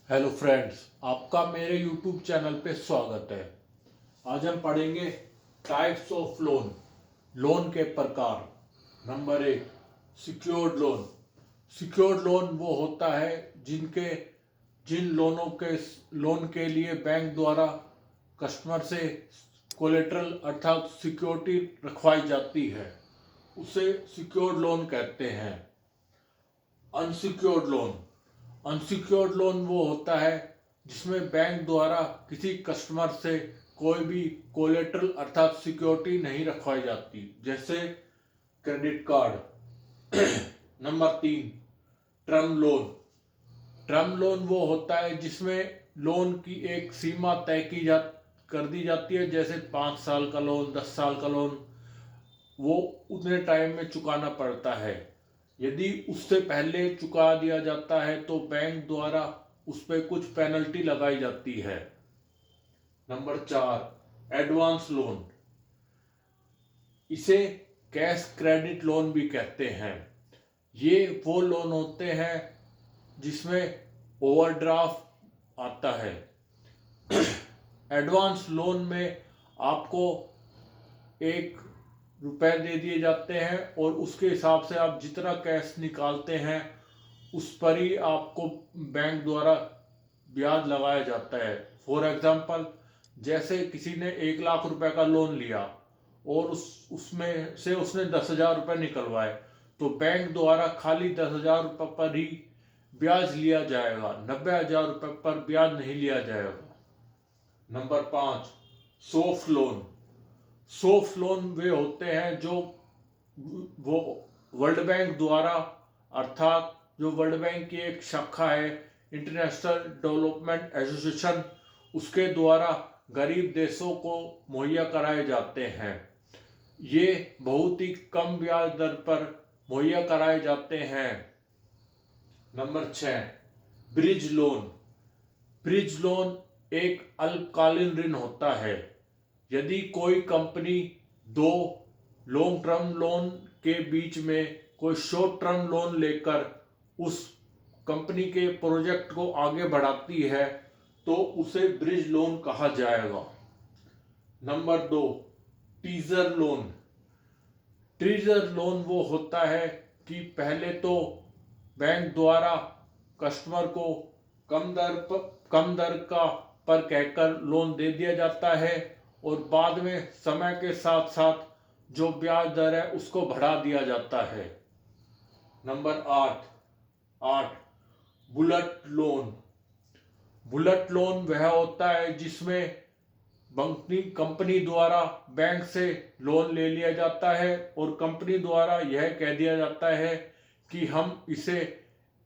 Hello friends, आपका मेरे YouTube channel पे स्वागत है। आज हम पढ़ेंगे टाइप्स ऑफ लोन, लोन के प्रकार। Number 1, secured loan. Secured loan वो होता है जिन लोन के लिए बैंक द्वारा कस्टमर से कोलेटरल अर्थात सिक्योरिटी रखवाई जाती है, उसे सिक्योर्ड लोन कहते हैं। Unsecured loan. अनसिक्योर्ड लोन वो होता है जिसमें बैंक द्वारा किसी कस्टमर से कोई भी कोलेटरल अर्थात सिक्योरिटी नहीं रखवाई जाती, जैसे credit card. Number 3, term loan. Term loan वो होता है जिसमें लोन की एक सीमा तय कर दी जाती है, जैसे 5 साल का लोन, 10 साल का लोन। वो उतने टाइम में चुकाना पड़ता है। यदि उससे पहले चुका दिया जाता है तो बैंक द्वारा उस पर कुछ पेनल्टी लगाई जाती है। Number 4, advance loan. इसे कैश क्रेडिट लोन भी कहते हैं। ये वो लोन होते हैं जिसमें ओवरड्राफ्ट आता है। एडवांस लोन में आपको 1 रुपए दे दिए जाते हैं और उसके हिसाब से आप जितना कैश निकालते हैं उस पर ही आपको बैंक द्वारा ब्याज लगाया जाता है। फॉर एग्जाम्पल, जैसे किसी ने 1 लाख रुपए का लोन लिया और उसमें से उसने 10,000 रुपये निकलवाए, तो बैंक द्वारा खाली 10,000 रुपये पर ही ब्याज लिया जाएगा, 90,000 रुपये पर ब्याज नहीं लिया जाएगा। Number 5, soft loan. Soft loan वे होते हैं जो वो वर्ल्ड बैंक द्वारा, अर्थात जो वर्ल्ड बैंक की एक शाखा है, इंटरनेशनल डेवलपमेंट एसोसिएशन, उसके द्वारा गरीब देशों को मुहैया कराए जाते हैं। ये बहुत ही कम ब्याज दर पर मुहैया कराए जाते हैं। Number 6, bridge loan. Bridge loan एक अल्पकालीन ऋण होता है। यदि कोई कंपनी दो लॉन्ग टर्म लोन के बीच में कोई शॉर्ट टर्म लोन लेकर उस कंपनी के प्रोजेक्ट को आगे बढ़ाती है तो उसे ब्रिज लोन कहा जाएगा। Number 2, teaser loan. Teaser loan वो होता है कि पहले तो बैंक द्वारा कस्टमर को कम दर का पर कहकर लोन दे दिया जाता है और बाद में समय के साथ साथ जो ब्याज दर है उसको बढ़ा दिया जाता है। Number 8, bullet loan. Bullet loan वह होता है जिसमें कंपनी द्वारा बैंक से लोन ले लिया जाता है और कंपनी द्वारा यह कह दिया जाता है कि हम इसे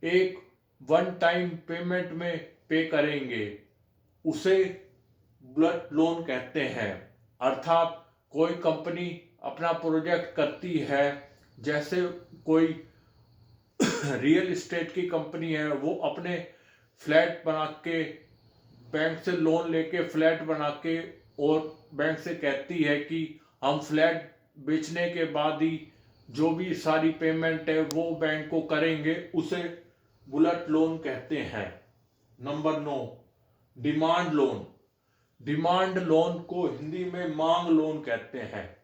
एक वन टाइम पेमेंट में पे करेंगे, उसे बुलेट लोन कहते हैं। अर्थात कोई कंपनी अपना प्रोजेक्ट करती है, जैसे कोई रियल एस्टेट की कंपनी है, वो अपने फ्लैट बना के बैंक से लोन लेके फ्लैट बना के और बैंक से कहती है कि हम फ्लैट बेचने के बाद ही जो भी सारी पेमेंट है वो बैंक को करेंगे, उसे बुलेट लोन कहते हैं। Number 9, demand loan. Demand loan को हिंदी में मांग लोन कहते हैं।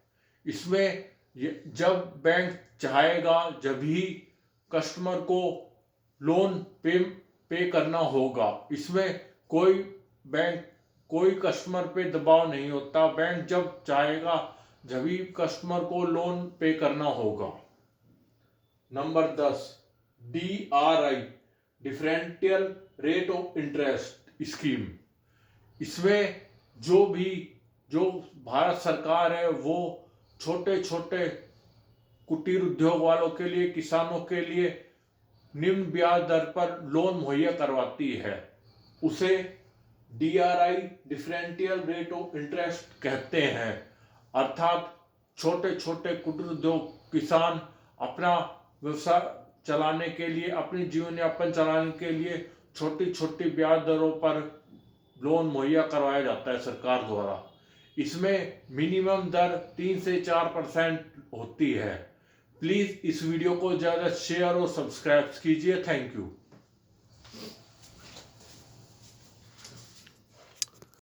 इसमें जब बैंक चाहेगा जब ही कस्टमर को लोन पे करना होगा। इसमें कोई कस्टमर पे दबाव नहीं होता, बैंक जब चाहेगा जब ही कस्टमर को लोन पे करना होगा। Number 10, DRI, differential rate of interest scheme. इसमें जो भारत सरकार है वो छोटे छोटे कुटीर उद्योग वालों के लिए, किसानों के लिए निम्न ब्याज दर पर लोन मुहैया करवाती है, उसे DRI, differential rate of interest कहते हैं। अर्थात छोटे छोटे कुटीर उद्योग किसान अपना व्यवसाय चलाने के लिए, अपनी जीवन यापन चलाने के लिए छोटी छोटी ब्याज दरों पर लोन मुहैया करवाया जाता है सरकार द्वारा। इसमें मिनिमम दर 3 से 4% होती है। प्लीज इस वीडियो को ज्यादा शेयर और सब्सक्राइब कीजिए। Thank you.